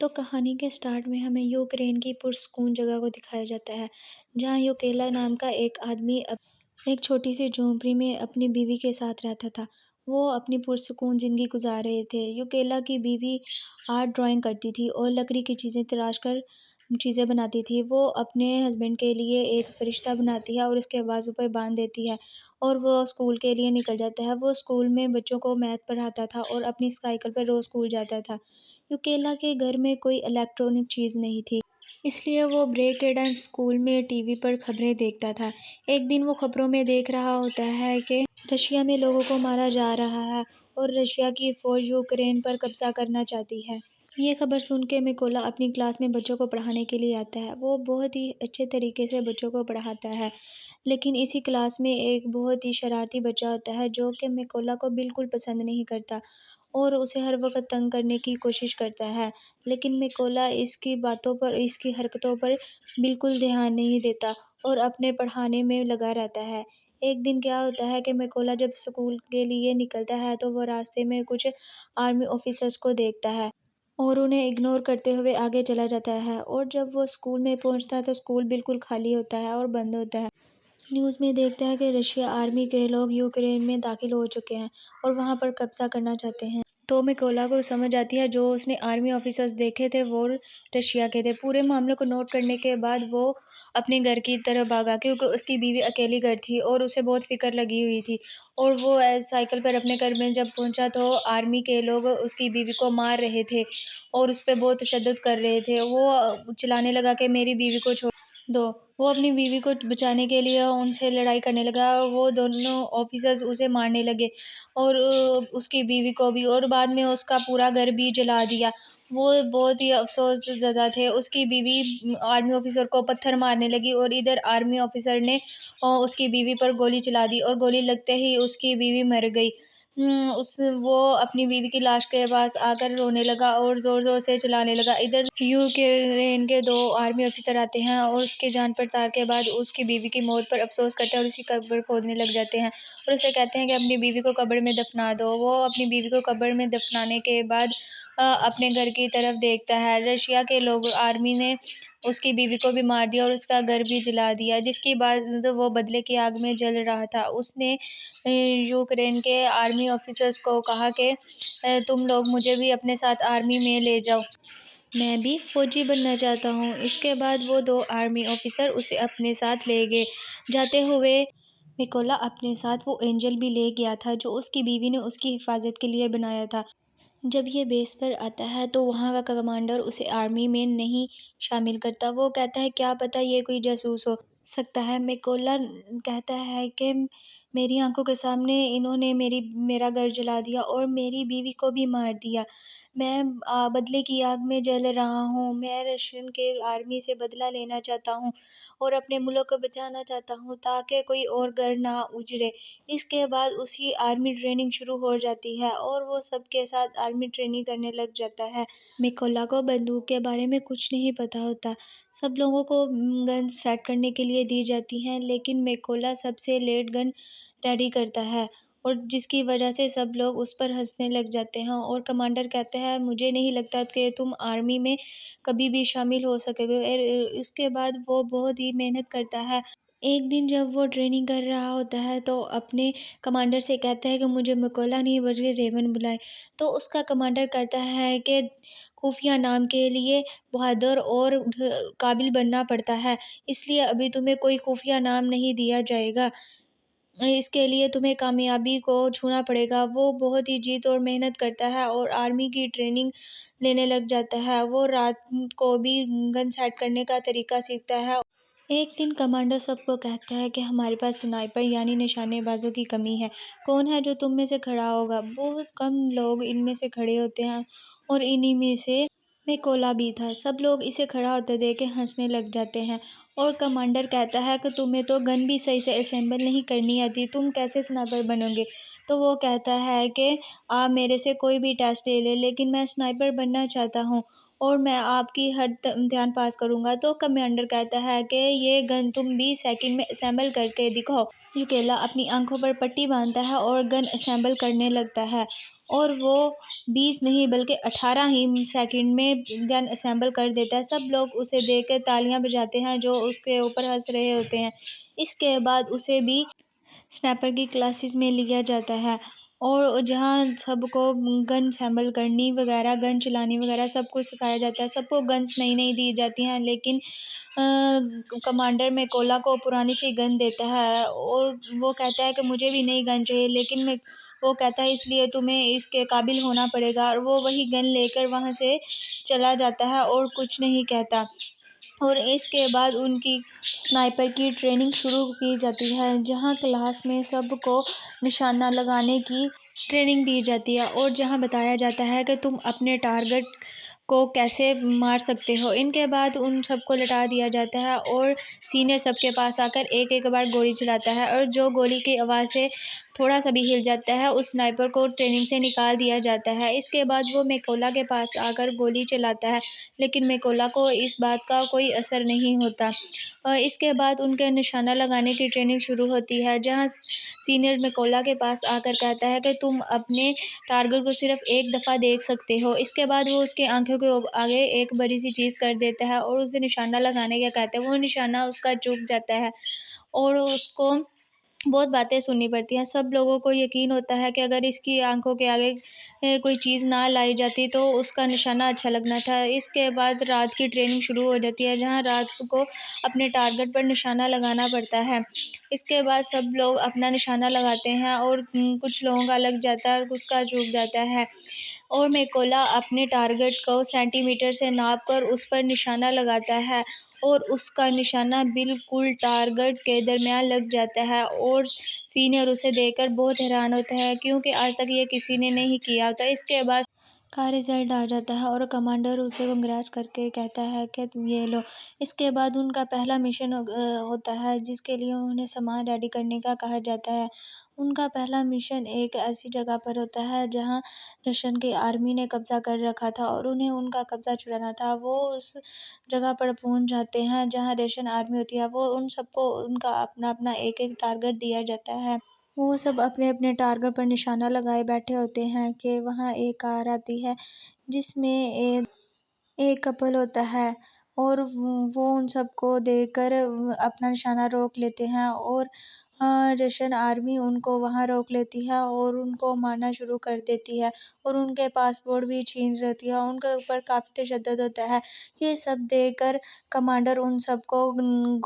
تو کہانی کے سٹارٹ میں ہمیں یوکرین کی پرسکون جگہ کو دکھایا جاتا ہے جہاں یوکیلا نام کا ایک آدمی ایک چھوٹی سی جھونپڑی میں اپنی بیوی کے ساتھ رہتا تھا۔ وہ اپنی پرسکون زندگی گزار رہے تھے۔ یوکیلا کی بیوی آرٹ ڈرائنگ کرتی تھی اور لکڑی کی چیزیں تراش کر چیزیں بناتی تھی۔ وہ اپنے ہسبینڈ کے لیے ایک فرشتہ بناتی ہے اور اس کے بازو پر باندھ دیتی ہے اور وہ اسکول کے لیے نکل جاتا ہے۔ وہ اسکول میں بچوں کو میتھ پڑھاتا تھا اور اپنی سائیکل پر روز اسکول جاتا تھا۔ یوکیلا کے گھر میں کوئی الیکٹرانک چیز نہیں تھی، اس لیے وہ بریک کے ٹائم اسکول میں ٹی وی پر خبریں دیکھتا تھا۔ ایک دن وہ خبروں میں دیکھ رہا ہوتا ہے کہ رشیا میں لوگوں کو مارا جا رہا ہے اور رشیا کی فوج یوکرین پر قبضہ کرنا چاہتی ہے۔ یہ خبر سن کے میکولا اپنی کلاس میں بچوں کو پڑھانے کے لیے آتا ہے۔ وہ بہت ہی اچھے طریقے سے بچوں کو پڑھاتا ہے، لیکن اسی کلاس میں ایک بہت ہی شرارتی بچہ ہوتا ہے جو کہ میکولا کو بالکل پسند نہیں کرتا اور اسے ہر وقت تنگ کرنے کی کوشش کرتا ہے۔ لیکن میکولا اس کی باتوں پر، اس کی حرکتوں پر بالکل دھیان نہیں دیتا اور اپنے پڑھانے میں لگا رہتا ہے۔ ایک دن کیا ہوتا ہے کہ میکولا جب اسکول کے لیے نکلتا ہے تو وہ راستے میں کچھ آرمی آفیسرز کو دیکھتا ہے اور انہیں اگنور کرتے ہوئے آگے چلا جاتا ہے، اور جب وہ اسکول میں پہنچتا ہے تو اسکول بالکل خالی ہوتا ہے اور بند ہوتا ہے۔ نیوز میں دیکھتا ہے کہ رشیا آرمی کے لوگ یوکرین میں داخل ہو چکے ہیں اور وہاں پر قبضہ کرنا چاہتے ہیں۔ تو میکولا کو سمجھ آتی ہے جو اس نے آرمی آفیسرز دیکھے تھے وہ رشیا کے تھے۔ پورے معاملے کو نوٹ کرنے کے بعد وہ اپنے گھر کی طرف بھاگا کیونکہ اس کی بیوی اکیلی گھر تھی اور اسے بہت فکر لگی ہوئی تھی، اور وہ سائیکل پر اپنے گھر میں جب پہنچا تو آرمی کے لوگ اس کی بیوی کو مار رہے تھے اور اس پہ بہت تشدد کر رہے تھے۔ وہ چلانے لگا کہ میری بیوی کو چھوڑ دو۔ وہ اپنی بیوی کو بچانے کے لیے ان سے لڑائی کرنے لگا اور وہ دونوں آفیسرز اسے مارنے لگے اور اس کی بیوی کو بھی، اور بعد میں اس کا پورا گھر بھی جلا دیا۔ وہ بہت ہی افسوس زدہ تھے۔ اس کی بیوی آرمی آفیسر کو پتھر مارنے لگی اور ادھر آرمی آفیسر نے اس کی بیوی پر گولی چلا دی اور گولی لگتے ہی اس کی بیوی مر گئی۔ وہ اپنی بیوی کی لاش کے پاس آ کر رونے لگا اور زور زور سے چلانے لگا۔ ادھر یوکرین کے دو آرمی آفیسر آتے ہیں اور اس کی جان پر تار کے بعد اس کی بیوی کی موت پر افسوس کرتے ہیں اور اس کی قبر کھودنے لگ جاتے ہیں اور اسے کہتے ہیں کہ اپنی بیوی کو قبر میں دفنا دو۔ وہ اپنی بیوی کو قبر میں دفنانے کے بعد اپنے گھر کی طرف دیکھتا ہے۔ رشیا کے لوگ، آرمی نے اس کی بیوی کو بھی مار دیا اور اس کا گھر بھی جلا دیا، جس کے بعد وہ بدلے کی آگ میں جل رہا تھا۔ اس نے یوکرین کے آرمی آفیسرز کو کہا کہ تم لوگ مجھے بھی اپنے ساتھ آرمی میں لے جاؤ، میں بھی فوجی بننا چاہتا ہوں۔ اس کے بعد وہ دو آرمی آفیسر اسے اپنے ساتھ لے گئے۔ جاتے ہوئے میکولا اپنے ساتھ وہ اینجل بھی لے گیا تھا جو اس کی بیوی نے اس کی حفاظت کے لیے بنایا تھا۔ جب یہ بیس پر آتا ہے تو وہاں کا کمانڈر اسے آرمی میں نہیں شامل کرتا۔ وہ کہتا ہے کیا پتہ یہ کوئی جاسوس ہو سکتا ہے۔ میکولا کہتا ہے کہ میری آنکھوں کے سامنے انہوں نے میرا گھر جلا دیا اور میری بیوی کو بھی مار دیا۔ میں بدلے کی آگ میں جل رہا ہوں۔ میں رشین کے آرمی سے بدلہ لینا چاہتا ہوں اور اپنے ملک کو بچانا چاہتا ہوں تاکہ کوئی اور گھر نہ اجڑے۔ اس کے بعد اس کی آرمی ٹریننگ شروع ہو جاتی ہے اور وہ سب کے ساتھ آرمی ٹریننگ کرنے لگ جاتا ہے۔ میکولا کو بندوق کے بارے میں کچھ نہیں پتا ہوتا۔ سب لوگوں کو گنز سیٹ کرنے کے لیے دی جاتی ہیں، لیکن میکولا سب سے لیٹ گن ریڈی کرتا ہے اور جس کی وجہ سے سب لوگ اس پر ہنسنے لگ جاتے ہیں اور کمانڈر کہتا ہے مجھے نہیں لگتا کہ تم آرمی میں کبھی بھی شامل ہو سکو گے۔ اس کے بعد وہ بہت ہی محنت کرتا ہے۔ ایک دن جب وہ ٹریننگ کر رہا ہوتا ہے تو اپنے کمانڈر سے کہتا ہے کہ مجھے میکولا نہیں بلکہ ریون بلائیں۔ تو اس کا کمانڈر کہتا ہے کہ خفیہ نام کے لیے بہادر اور قابل بننا پڑتا ہے، اس لیے ابھی تمہیں کوئی خفیہ نام نہیں دیا جائے گا، اس کے لیے تمہیں کامیابی کو چھونا پڑے گا۔ وہ بہت ہی جیت اور محنت کرتا ہے اور آرمی کی ٹریننگ لینے لگ جاتا ہے۔ وہ رات کو بھی گن سیٹ کرنے کا طریقہ سیکھتا ہے۔ ایک دن کمانڈر سب کو کہتا ہے کہ ہمارے پاس سنائپر یعنی نشانے بازوں کی کمی ہے، کون ہے جو تم میں سے کھڑا ہوگا؟ بہت کم لوگ ان میں سے کھڑے ہوتے ہیں اور انہی میں سے میکولا بھی تھا۔ سب لوگ اسے کھڑا ہوتے دیکھ کے ہنسنے لگ جاتے ہیں اور کمانڈر کہتا ہے کہ تمہیں تو گن بھی صحیح سے اسمبل نہیں کرنی آتی، تم کیسے سنائپر بنو گے؟ تو وہ کہتا ہے کہ آپ میرے سے کوئی بھی ٹیسٹ لے لیں لیکن میں سنائپر بننا چاہتا ہوں اور میں آپ کی ہر امتحان پاس کروں گا۔ تو کمانڈر کہتا ہے کہ یہ گن تم 20 سیکنڈ میں اسمبل کر کے دکھاؤ۔ یوکیلا اپنی آنکھوں پر پٹی باندھتا ہے اور گن اسمبل کرنے لگتا ہے اور وہ 20 نہیں بلکہ 18 ہی سیکنڈ میں گن اسمبل کر دیتا ہے۔ سب لوگ اسے دیکھ کر تالیاں بجاتے ہیں جو اس کے اوپر ہنس رہے ہوتے ہیں۔ اس کے بعد اسے بھی سنائپر کی کلاسز میں لیا جاتا ہے اور جہاں سب کو گن اسمبل کرنی وغیرہ، گن چلانی وغیرہ سب کچھ سکھایا جاتا ہے۔ سب کو گنس نئی نئی دی جاتی ہیں، لیکن کمانڈر میکولا کو پرانی سی گن دیتا ہے اور وہ کہتا ہے کہ مجھے بھی نئی گن چاہیے، لیکن وہ کہتا ہے اس لیے تمہیں اس کے قابل ہونا پڑے گا، اور وہ وہی گن لے کر وہاں سے چلا جاتا ہے اور کچھ نہیں کہتا۔ اور اس کے بعد ان کی سنائپر کی ٹریننگ شروع کی جاتی ہے، جہاں کلاس میں سب کو نشانہ لگانے کی ٹریننگ دی جاتی ہے اور جہاں بتایا جاتا ہے کہ تم اپنے ٹارگٹ کو کیسے مار سکتے ہو۔ ان کے بعد ان سب کو لٹا دیا جاتا ہے اور سینئر سب کے پاس آ کر ایک ایک بار گولی چلاتا ہے، اور جو گولی کی آواز سے تھوڑا سا بھی ہل جاتا ہے اس سنائپر کو ٹریننگ سے نکال دیا جاتا ہے۔ اس کے بعد وہ میکولا کے پاس آ کر گولی چلاتا ہے، لیکن میکولا کو اس بات کا کوئی اثر نہیں ہوتا۔ اس کے بعد ان کے نشانہ لگانے کی ٹریننگ شروع ہوتی ہے، جہاں سینئر میکولا کے پاس آ کر کہتا ہے کہ تم اپنے ٹارگٹ کو صرف ایک دفعہ دیکھ سکتے ہو۔ اس کے بعد وہ اس کی آنکھوں کے آگے ایک بڑی سی چیز کر دیتا ہے اور اسے نشانہ لگانے کا کہتا ہے۔ وہ نشانہ اس کا چوک جاتا ہے اور اس کو بہت باتیں سننی پڑتی ہیں۔ سب لوگوں کو یقین ہوتا ہے کہ اگر اس کی آنکھوں کے آگے کوئی چیز نہ لائی جاتی تو اس کا نشانہ اچھا لگنا تھا۔ اس کے بعد رات کی ٹریننگ شروع ہو جاتی ہے، جہاں رات کو اپنے ٹارگٹ پر نشانہ لگانا پڑتا ہے۔ اس کے بعد سب لوگ اپنا نشانہ لگاتے ہیں اور کچھ لوگوں کا لگ جاتا ہے اور کچھ کا چوک جاتا ہے، اور میکولا اپنے ٹارگٹ کو سینٹی میٹر سے ناپ کر اس پر نشانہ لگاتا ہے اور اس کا نشانہ بالکل ٹارگٹ کے درمیان لگ جاتا ہے، اور سینئر اسے دیکھ کر بہت حیران ہوتا ہے کیونکہ آج تک یہ کسی نے نہیں کیا ہوتا۔ اس کے بعد کا رزلٹ آ جاتا ہے اور کمانڈر اسے کنگریٹس کر کے کہتا ہے کہ یہ لو۔ اس کے بعد ان کا پہلا مشن ہوتا ہے جس کے لیے انہیں سامان ریڈی کرنے کا کہا جاتا ہے۔ ان کا پہلا مشن ایک ایسی جگہ پر ہوتا ہے جہاں رشین کی آرمی نے قبضہ کر رکھا تھا اور انہیں ان کا قبضہ چھڑانا تھا۔ وہ اس جگہ پر پہنچ جاتے ہیں جہاں رشین آرمی ہوتی ہے۔ وہ ان سب کو ان کا اپنا اپنا ایک ایک ٹارگٹ دیا جاتا ہے۔ وہ سب اپنے اپنے ٹارگٹ پر نشانہ لگائے بیٹھے ہوتے ہیں کہ وہاں ایک کار آتی ہے جس میں ایک کپل ہوتا ہے، اور وہ ان سب کو دیکھ کر اپنا نشانہ روک لیتے ہیں، اور رشین آرمی ان کو وہاں روک لیتی ہے اور ان کو مارنا شروع کر دیتی ہے اور ان کے پاسپورٹ بھی چھین لیتی ہے۔ ان کے اوپر کافی تشدد ہوتا ہے۔ یہ سب دیکھ کر کمانڈر ان سب کو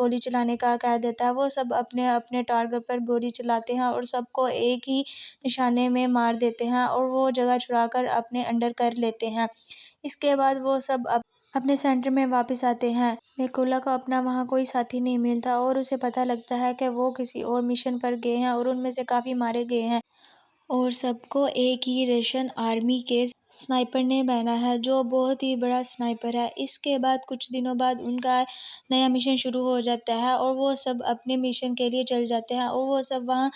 گولی چلانے کا کہہ دیتا ہے۔ وہ سب اپنے اپنے ٹارگٹ پر گولی چلاتے ہیں اور سب کو ایک ہی نشانے میں مار دیتے ہیں اور وہ جگہ چھڑا کر اپنے انڈر کر لیتے ہیں۔ اس کے بعد وہ سب اپنے سینٹر میں واپس آتے ہیں۔ میکولا کو اپنا وہاں کوئی ساتھی نہیں ملتا اور اسے پتہ لگتا ہے کہ وہ کسی اور مشن پر گئے ہیں اور ان میں سے کافی مارے گئے ہیں، اور سب کو ایک ہی رشین آرمی کے سنائپر نے بہنا ہے جو بہت ہی بڑا سنائپر ہے۔ اس کے بعد کچھ دنوں بعد ان کا نیا مشن شروع ہو جاتا ہے اور وہ سب اپنے مشن کے لیے چل جاتے ہیں اور وہ سب وہاں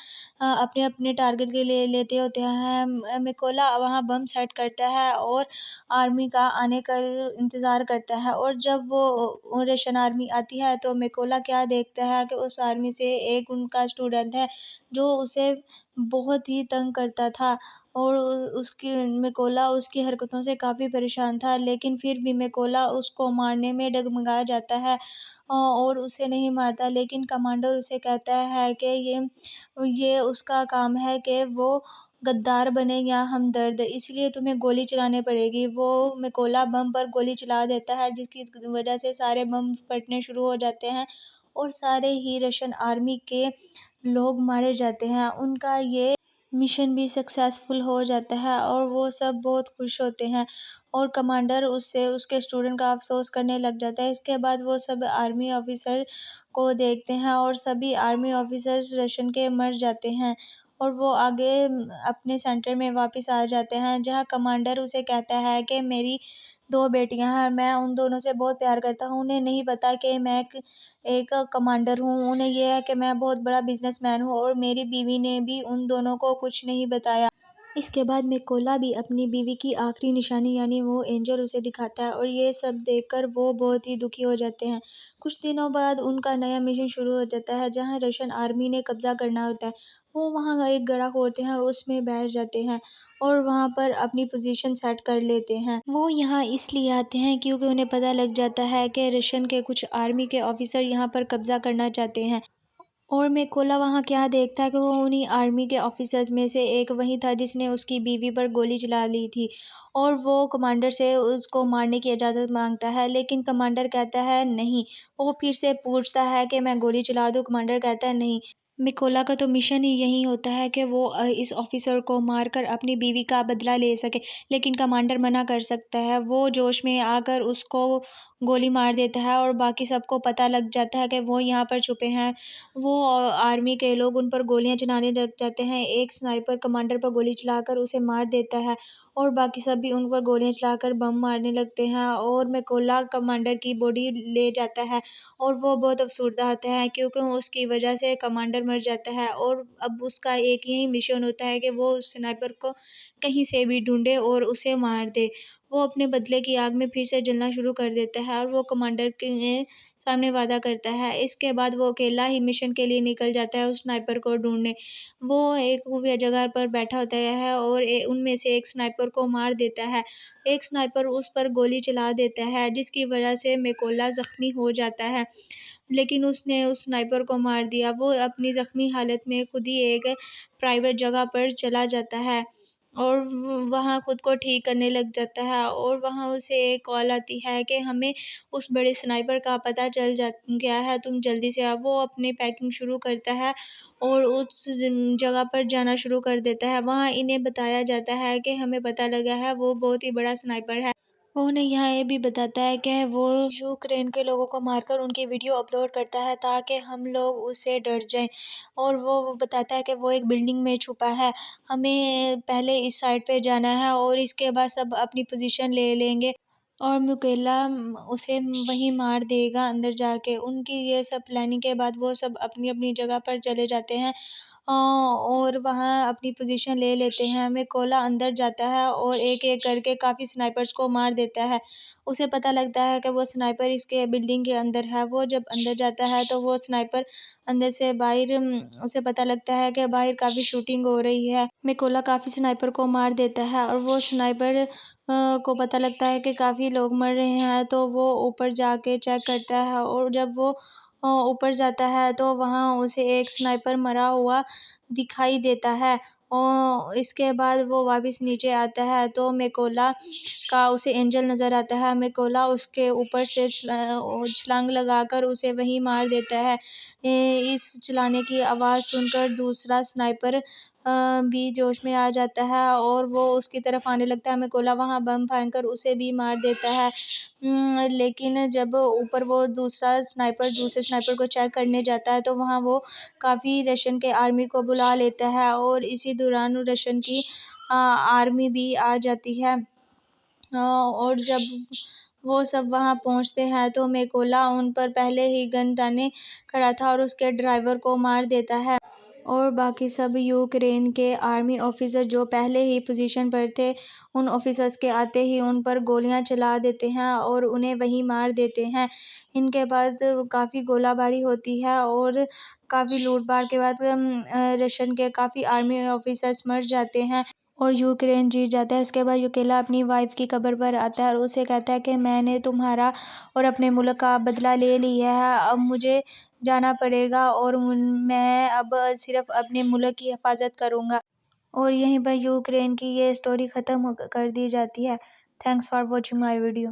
اپنے اپنے ٹارگٹ کے لیے لیتے ہوتے ہیں۔ میکولا وہاں بم سیٹ کرتا ہے اور آرمی کا آنے کا انتظار کرتا ہے، اور جب وہ رشین آرمی آتی ہے تو میکولا کیا دیکھتا ہے کہ اس آرمی سے ایک ان کا اسٹوڈنٹ ہے جو اسے بہت ہی تنگ کرتا تھا، اور میکولا اس کی حرکتوں سے کافی پریشان تھا، لیکن پھر بھی میکولا اس کو مارنے میں ڈگمگا جاتا ہے اور اسے نہیں مارتا، لیکن کمانڈر اسے کہتا ہے کہ یہ اس کا کام ہے کہ وہ غدار بنے یا ہمدرد، اس لیے تمہیں گولی چلانی پڑے گی۔ وہ میکولا بم پر گولی چلا دیتا ہے جس کی وجہ سے سارے بم پھٹنے شروع ہو جاتے ہیں اور سارے ہی رشین آرمی کے لوگ مارے جاتے ہیں۔ ان کا یہ مشن بھی سکسیسفل ہو جاتا ہے اور وہ سب بہت خوش ہوتے ہیں، اور کمانڈر اس سے اس کے اسٹوڈنٹ کا افسوس کرنے لگ جاتا ہے۔ اس کے بعد وہ سب آرمی آفیسر کو دیکھتے ہیں اور سبھی آرمی آفیسرز رشین کے مر جاتے ہیں، اور وہ آگے اپنے سینٹر میں واپس آ جاتے ہیں جہاں کمانڈر اسے کہتا ہے کہ میری 2 بیٹیاں ہیں اور میں ان دونوں سے بہت پیار کرتا ہوں۔ انہیں نہیں پتا کہ میں ایک کمانڈر ہوں، انہیں یہ ہے کہ میں بہت بڑا بزنس مین ہوں، اور میری بیوی نے بھی ان دونوں کو کچھ نہیں بتایا۔ اس کے بعد میکولا بھی اپنی بیوی کی آخری نشانی یعنی وہ اینجل اسے دکھاتا ہے اور یہ سب دیکھ کر وہ بہت ہی دکھی ہو جاتے ہیں۔ کچھ دنوں بعد ان کا نیا مشن شروع ہو جاتا ہے جہاں رشین آرمی نے قبضہ کرنا ہوتا ہے۔ وہ وہاں ایک گڑھا کھودتے ہیں اور اس میں بیٹھ جاتے ہیں اور وہاں پر اپنی پوزیشن سیٹ کر لیتے ہیں۔ وہ یہاں اس لیے آتے ہیں کیونکہ انہیں پتہ لگ جاتا ہے کہ رشین کے کچھ آرمی کے آفیسر یہاں پر قبضہ کرنا چاہتے ہیں۔ اور میکولا وہاں کیا دیکھتا ہے کہ وہ انہی آرمی کے آفیسرز میں سے ایک وہی تھا جس نے اس کی بیوی پر گولی چلا لی تھی اور وہ کمانڈر سے اس کو مارنے کی اجازت مانگتا ہے لیکن کمانڈر کہتا ہے نہیں۔ وہ پھر سے پوچھتا ہے کہ میں گولی چلا دوں؟ کمانڈر کہتا ہے نہیں۔ میکولا کا تو مشن ہی یہی ہوتا ہے کہ وہ اس آفیسر کو مار کر اپنی بیوی کا بدلہ لے سکے لیکن کمانڈر منع کر سکتا ہے۔ وہ جوش میں آ کر اس کو گولی مار دیتا ہے اور باقی سب کو پتہ لگ جاتا ہے کہ وہ یہاں پر چھپے ہیں۔ وہ آرمی کے لوگ ان پر گولیاں چلانے لگ جاتے ہیں۔ ایک سنائپر کمانڈر پر گولی چلا کر اسے مار دیتا ہے اور باقی سب بھی ان پر گولیاں چلا کر بم مارنے لگتے ہیں اور میکولا کمانڈر کی باڈی لے جاتا ہے اور وہ بہت افسردہ ہوتا ہے کیونکہ اس کی وجہ سے کمانڈر مر جاتا ہے اور اب اس کا ایک یہی مشن ہوتا ہے کہ وہ اس سنائپر کو کہیں سے بھی ڈھونڈے اور اسے مار دے۔ وہ اپنے بدلے کی آگ میں پھر سے جلنا شروع کر دیتا ہے اور وہ کمانڈر کے سامنے وعدہ کرتا ہے۔ اس کے بعد وہ اکیلا ہی مشن کے لیے نکل جاتا ہے اس سنائپر کو ڈھونڈنے۔ وہ ایک خفیہ جگہ پر بیٹھا ہوتا ہے اور ان میں سے ایک سنائپر کو مار دیتا ہے۔ ایک سنائپر اس پر گولی چلا دیتا ہے جس کی وجہ سے میکولا زخمی ہو جاتا ہے لیکن اس نے اس سنائپر کو مار دیا۔ وہ اپنی زخمی حالت میں خود ہی ایک پرائیویٹ جگہ پر چلا جاتا ہے اور وہاں خود کو ٹھیک کرنے لگ جاتا ہے اور وہاں اسے ایک کال آتی ہے کہ ہمیں اس بڑے سنائپر کا پتہ چل گیا ہے، تم جلدی سے آؤ۔ وہ اپنی پیکنگ شروع کرتا ہے اور اس جگہ پر جانا شروع کر دیتا ہے۔ وہاں انہیں بتایا جاتا ہے کہ ہمیں پتہ لگا ہے وہ بہت ہی بڑا سنائپر ہے۔ وہ انہیں یہاں یہ بھی بتاتا ہے کہ وہ یوکرین کے لوگوں کو مار کر ان کی ویڈیو اپلوڈ کرتا ہے تاکہ ہم لوگ اس سے ڈر جائیں اور وہ بتاتا ہے کہ وہ ایک بلڈنگ میں چھپا ہے، ہمیں پہلے اس سائٹ پہ جانا ہے اور اس کے بعد سب اپنی پوزیشن لے لیں گے اور میکولا اسے وہیں مار دے گا اندر جا کے۔ ان کی یہ سب پلاننگ کے بعد وہ سب اپنی اپنی جگہ پر چلے جاتے ہیں اور وہاں اپنی پوزیشن لے لیتے ہیں۔ میکولا اندر جاتا ہے اور ایک ایک کر کے کافی سنائپرز کو مار دیتا ہے۔ اسے پتہ لگتا ہے کہ وہ سنائپر اس کے بلڈنگ کے اندر ہے۔ وہ جب اندر جاتا ہے تو وہ سنائپر اندر سے باہر، اسے پتہ لگتا ہے کہ باہر کافی شوٹنگ ہو رہی ہے۔ میکولا کافی سنائپر کو مار دیتا ہے اور وہ سنائپر کو پتہ لگتا ہے کہ کافی لوگ مر رہے ہیں تو وہ اوپر جا کے چیک کرتا ہے اور جب وہ اوپر جاتا ہے تو وہاں اسے ایک سنائپر مرا ہوا دکھائی دیتا ہے اور اس کے بعد وہ واپس نیچے آتا ہے تو میکولا کا اسے اینجل نظر آتا ہے۔ میکولا اس کے اوپر سے چھلانگ لگا کر اسے وہیں مار دیتا ہے۔ اس چلانے کی آواز سن کر دوسرا سنائپر بھی جوش میں آ جاتا ہے اور وہ اس کی طرف آنے لگتا ہے۔ میکولا وہاں بم پھینک کر اسے بھی مار دیتا ہے لیکن جب اوپر وہ دوسرا سنائپر دوسرے سنائپر کو چیک کرنے جاتا ہے تو وہاں وہ کافی رشین کے آرمی کو بلا لیتا ہے اور اسی دوران رشین کی آرمی بھی آ جاتی ہے اور جب وہ سب وہاں پہنچتے ہیں تو میکولا ان پر پہلے ہی گن تانے کھڑا تھا اور اس کے ڈرائیور کو مار دیتا ہے اور باقی سب یوکرین کے آرمی آفیسر جو پہلے ہی پوزیشن پر تھے ان آفیسرز کے آتے ہی ان پر گولیاں چلا دیتے ہیں اور انہیں وہیں مار دیتے ہیں۔ ان کے بعد کافی گولہ باری ہوتی ہے اور کافی لوٹ مار کے بعد رشین کے کافی آرمی آفیسرز مر جاتے ہیں اور یوکرین جیت جاتا ہے۔ اس کے بعد میکولا اپنی وائف کی قبر پر آتا ہے اور اسے کہتا ہے کہ میں نے تمہارا اور اپنے ملک کا بدلہ لے لیا ہے، اب مجھے جانا پڑے گا اور میں اب صرف اپنے ملک کی حفاظت کروں گا۔ اور یہیں پر یوکرین کی یہ سٹوری ختم کر دی جاتی ہے۔ Thanks for watching my video.